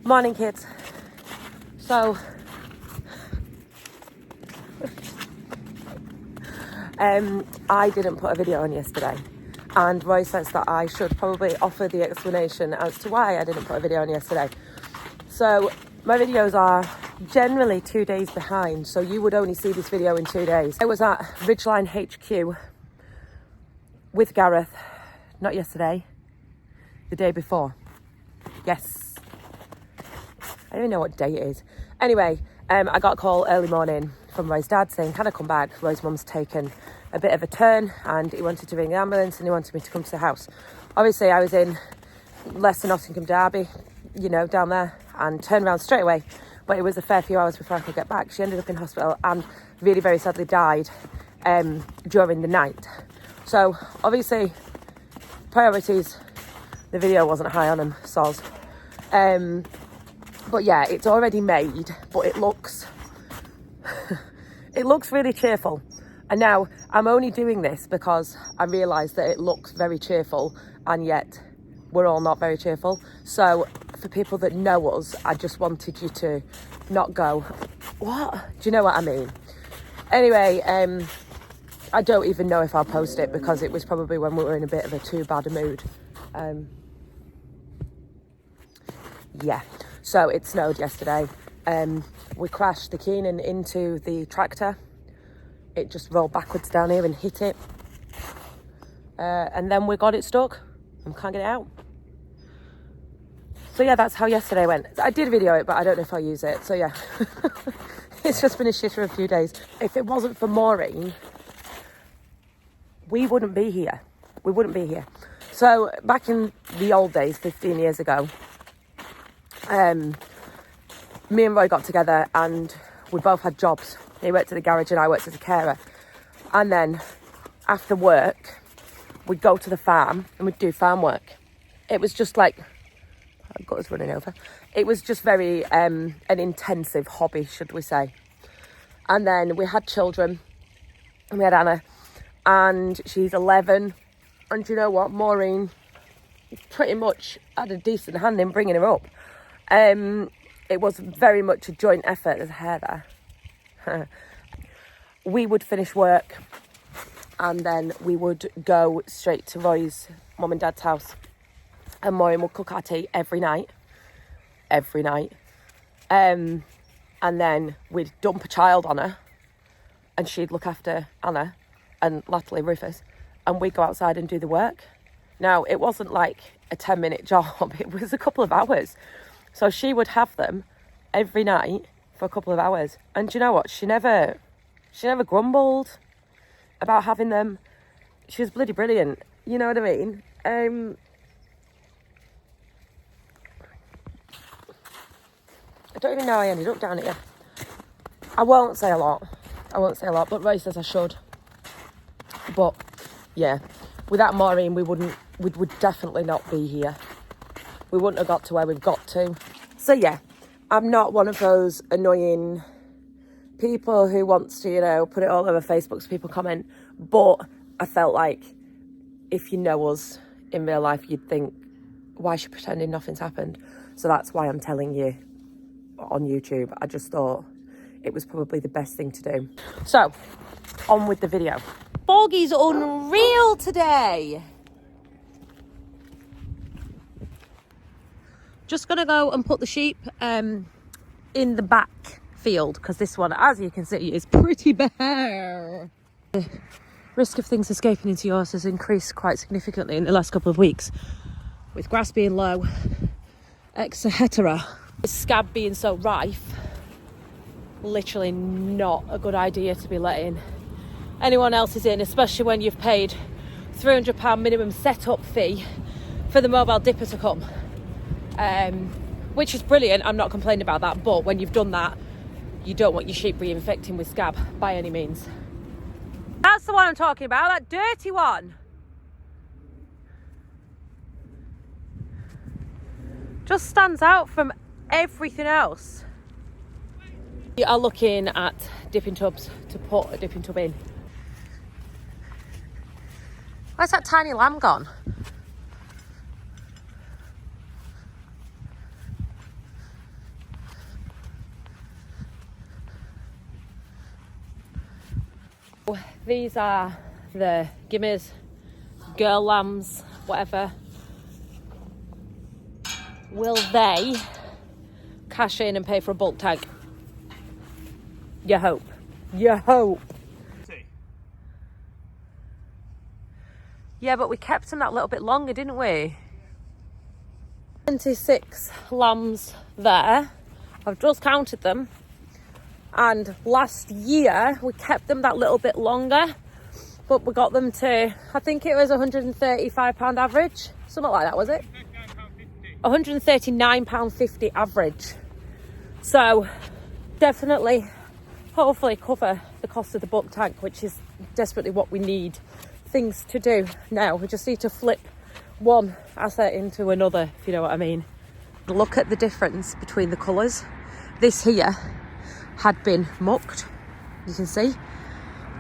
Morning, kids. So, I didn't put a video on yesterday, and Roy says that I should probably offer the explanation as to why I didn't put a video on yesterday. So, my videos are generally 2 days behind, so you would only see this video in 2 days. I was at Ridgeline HQ with Gareth, not yesterday, the day before. Yes. I don't even know what day it is. Anyway, I got a call early morning from Roy's dad saying, can I come back? Roy's mum's taken a bit of a turn and he wanted to ring the ambulance and he wanted me to come to the house. Obviously, I was in Leicester, Nottingham, Derby, you know, down there, and turned around straight away. But it was a fair few hours before I could get back. She ended up in hospital and really very sadly died during the night. So, obviously, priorities, the video wasn't high on them, soz. But yeah, it's already made, but it looks really cheerful. And now I'm only doing this because I realise that it looks very cheerful and yet we're all not very cheerful. So for people that know us, I just wanted you to not go, what? Do you know what I mean? Anyway, I don't even know if I'll post it because it was probably when we were in a bit of a too bad a mood. Yeah. So it snowed yesterday. We crashed the Keenan into the tractor. It just rolled backwards down here and hit it. And then we got it stuck and can't get it out. So yeah, that's how yesterday went. I did video it, but I don't know if I'll use it. So yeah, it's just been a shit for a few days. If it wasn't for Maureen, we wouldn't be here. We wouldn't be here. So back in the old days, 15 years ago, me and Roy got together and we both had jobs. He worked at the garage and I worked as a carer. And then after work, we'd go to the farm and we'd do farm work. It was just like, I've got us running over. It was just very an intensive hobby, should we say. And then we had children and we had Anna and she's 11. And you know what? Maureen pretty much had a decent hand in bringing her up. It was very much a joint effort. There's hair there. We would finish work and then we would go straight to Roy's mum and dad's house. And Maureen would cook our tea every night. And then we'd dump a child on her and she'd look after Anna and latterly Rufus. And we'd go outside and do the work. Now, it wasn't like a 10-minute job. It was a couple of hours. So she would have them every night for a couple of hours. And do you know what? She never grumbled about having them. She was bloody brilliant. You know what I mean? I don't even know how I ended up down here. I won't say a lot, but Ray says I should. But yeah, without Maureen, we would definitely not be here. We wouldn't have got to where we've got to. So yeah, I'm not one of those annoying people who wants to, you know, put it all over Facebook so people comment. But I felt like if you know us in real life, you'd think, why is she pretending nothing's happened? So that's why I'm telling you on YouTube. I just thought it was probably the best thing to do. So, on with the video. Foggy's unreal today. Just gonna go and put the sheep in the back field because this one, as you can see, is pretty bare. The risk of things escaping into yours has increased quite significantly in the last couple of weeks, with grass being low, etc. With scab being so rife, literally not a good idea to be letting anyone else in, especially when you've paid £300 minimum setup fee for the mobile dipper to come. Which is brilliant, I'm not complaining about that, but when you've done that, you don't want your sheep reinfecting with scab by any means. That's the one I'm talking about, that dirty one. Just stands out from everything else. We are looking at dipping tubs to put a dipping tub in. Where's that tiny lamb gone? These are the gimmies, girl lambs, whatever. Will they cash in and pay for a bulk tank? You hope. You hope. Yeah, but we kept them that little bit longer, didn't we? 26 lambs there. I've just counted them. And last year we kept them that little bit longer, but we got them to, I think it was £135 average, something like that, was it? £139.50 average. So definitely, hopefully cover the cost of the bulk tank, which is desperately what we need things to do now. We just need to flip one asset into another, if you know what I mean. Look at the difference between the colours. This here had been mucked, you can see,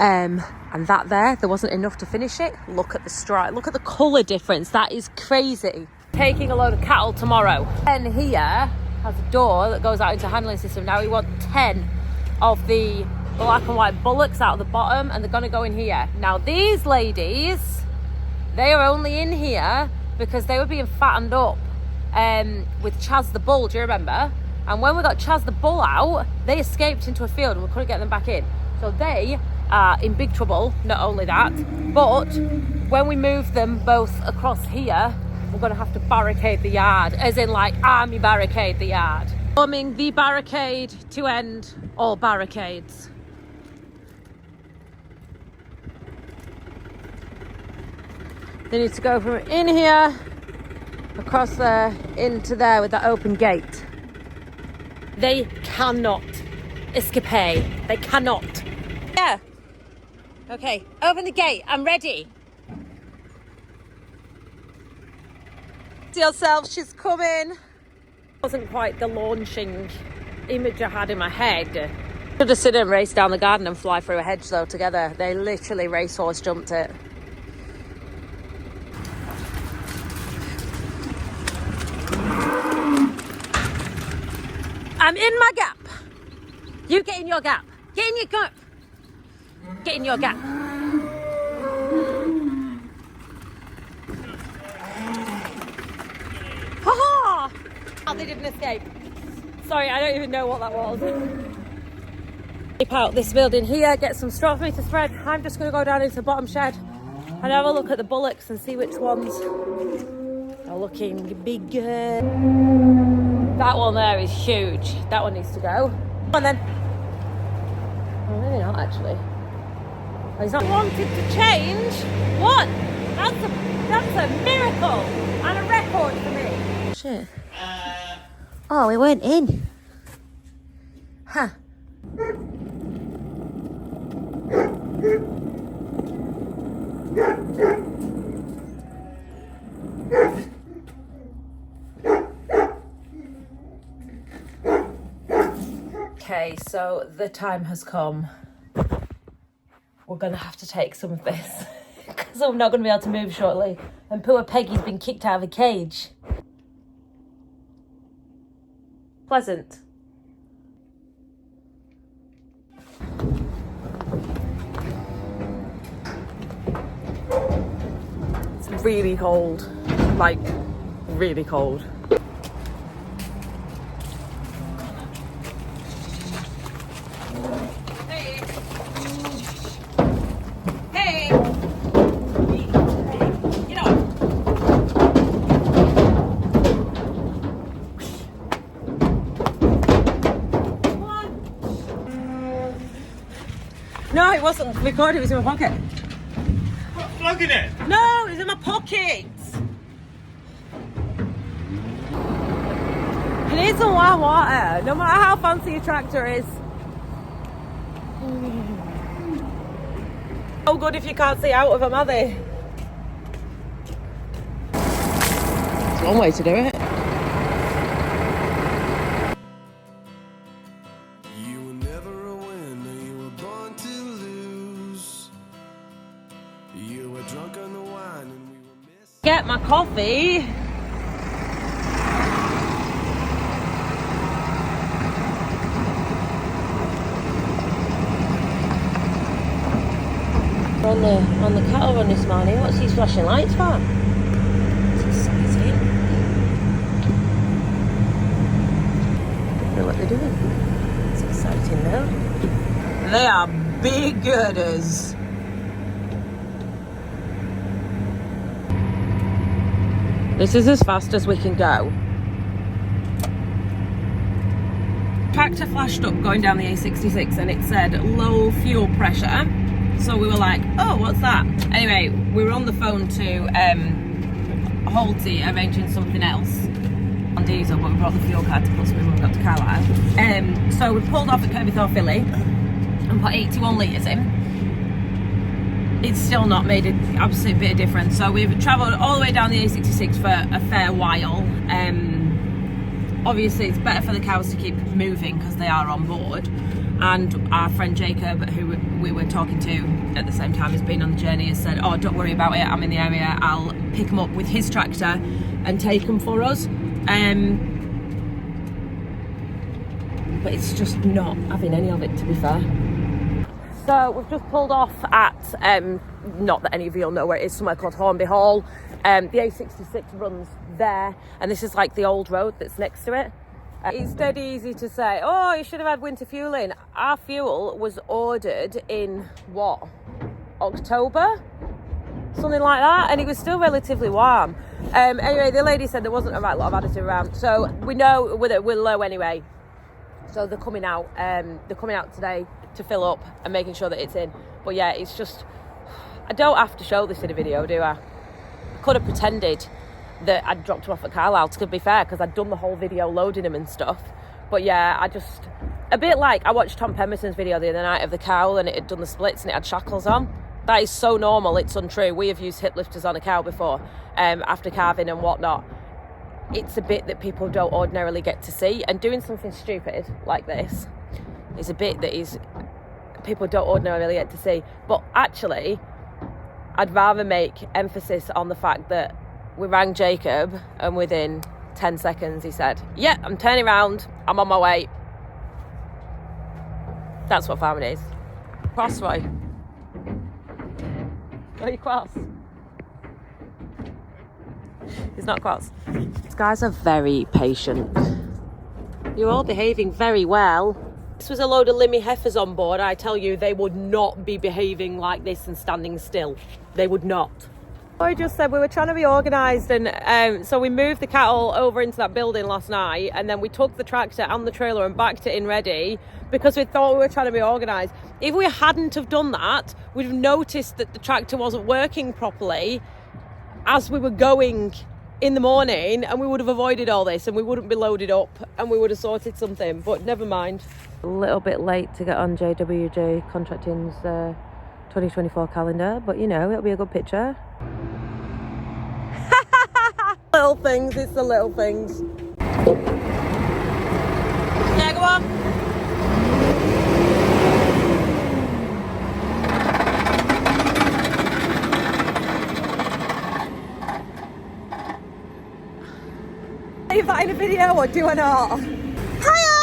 and that there wasn't enough to finish it. Look at the stripe, look at the colour difference. That is crazy. Taking a load of cattle tomorrow. And here has a door that goes out into handling system. Now we want 10 of the black and white bullocks out of the bottom, and they're going to go in here. Now these ladies, they are only in here because they were being fattened up with Chaz the bull, do you remember? And when we got Chaz the bull out, they escaped into a field and we couldn't get them back in. So they are in big trouble. Not only that, but when we move them both across here, we're going to have to barricade the yard, as in like army barricade the yard. Forming the barricade to end all barricades. They need to go from in here, across there, into there with that open gate. They cannot escape. They cannot. Yeah. Okay, open the gate. I'm ready. See yourself, she's coming. Wasn't quite the launching image I had in my head. Should have sit and race down the garden and fly through a hedge though together. They literally racehorse jumped it. I'm in my gap. You get in your gap. Get in your gap. Get in your gap. Ha ha! Oh, they didn't escape. Sorry, I don't even know what that was. Keep out this building here, get some straw for me to spread. I'm just going to go down into the bottom shed and have a look at the bullocks and see which ones are looking bigger. That one there is huge. That one needs to go. Come on then. Oh, maybe not actually. Oh, he's not wanted to change. What? That's a miracle and a record for me. Shit. Oh, we went in. Huh. Okay, so the time has come. We're gonna have to take some of this because I'm not gonna be able to move shortly. And poor Peggy's been kicked out of a cage. Pleasant. It's really cold, like really cold. No, it wasn't recorded, it was in my pocket. What, plugging it? No, it was in my pocket. It needs some warm water, no matter how fancy your tractor is. So good if you can't see out of them, are they? It's one way to do it. Get my coffee. We're on the cattle run this morning. What's these flashing lights for? It's exciting. Look what they're doing. It's exciting though. They are big girders. This is as fast as we can go. Tractor flashed up going down the A66 and it said low fuel pressure. So we were like, oh, what's that? Anyway, we were on the phone to Holty arranging something else on diesel, but we brought the fuel card to put so we wouldn't got to Carlisle. So we pulled off at Kirbythorpe Philly and put 81 litres in. It's still not made an absolute bit of difference. So we've travelled all the way down the A66 for a fair while. Obviously it's better for the cows to keep moving because they are on board. And our friend Jacob, who we were talking to at the same time, has been on the journey, has said, oh, don't worry about it, I'm in the area, I'll pick them up with his tractor and take them for us. But it's just not having any of it, to be fair. So we've just pulled off at, not that any of you will know where it is, somewhere called Hornby Hall. The A66 runs there, and this is like the old road that's next to it. It's dead easy to say, oh, you should have had winter fuel in. Our fuel was ordered in, what, October? Something like that, and it was still relatively warm. Anyway, the lady said there wasn't a right lot of additive around, so we know we're low anyway. So they're coming out today to fill up and making sure that it's in. But yeah, it's just, I don't have to show this in a video, do I? I could have pretended that I'd dropped them off at Carlisle, to be fair, because I'd done the whole video loading them and stuff. But yeah, a bit like I watched Tom Pemerson's video the other night of the cow and it had done the splits and it had shackles on. That is so normal, it's untrue. We have used hip lifters on a cow before, after calving and whatnot. It's a bit that people don't ordinarily get to see, and doing something stupid like this is a bit that people don't ordinarily get to see. But actually, I'd rather make emphasis on the fact that we rang Jacob and within 10 seconds he said, yeah, I'm turning around, I'm on my way. That's what farming is. Cross, Roy. Are you cross? He's not cross. These guys are very patient. You're all behaving very well. This was a load of limmy heifers on board. I tell you, they would not be behaving like this and standing still. They would not. I just said we were trying to be organised, and so we moved the cattle over into that building last night, and then we took the tractor and the trailer and backed it in ready because we thought we were trying to be organised. If we hadn't have done that, we'd have noticed that the tractor wasn't working properly as we were going in the morning, and we would have avoided all this and we wouldn't be loaded up and we would have sorted something, but never mind. A little bit late to get on JWJ Contracting's 2024 calendar, but you know, it'll be a good picture. Little things, it's the little things. Yeah, go on. Are you that in a video or do I not? Hiya!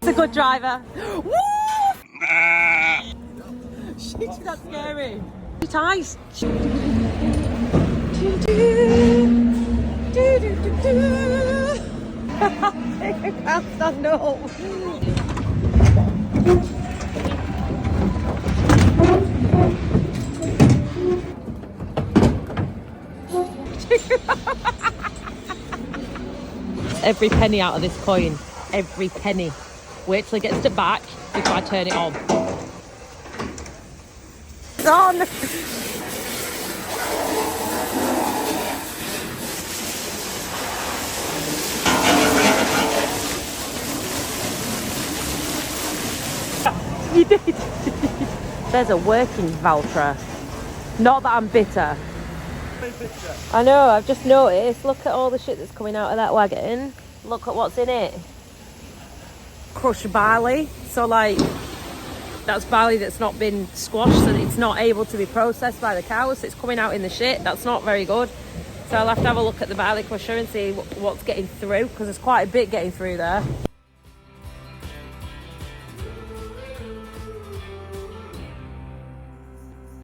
A good driver. Woo! She's not scary. It's ice. I can't stand up. Every penny out of this coin. Every penny. Wait till it gets to back before I turn it on. It's on! You did. There's a working Valtra. Not that I'm bitter. I know, I've just noticed. Look at all the shit that's coming out of that wagon. Look at what's in it. Crushed barley. So like, that's barley that's not been squashed, so that it's not able to be processed by the cows. So it's coming out in the shit. That's not very good. So I'll have to have a look at the barley crusher and see what's getting through, because there's quite a bit getting through there.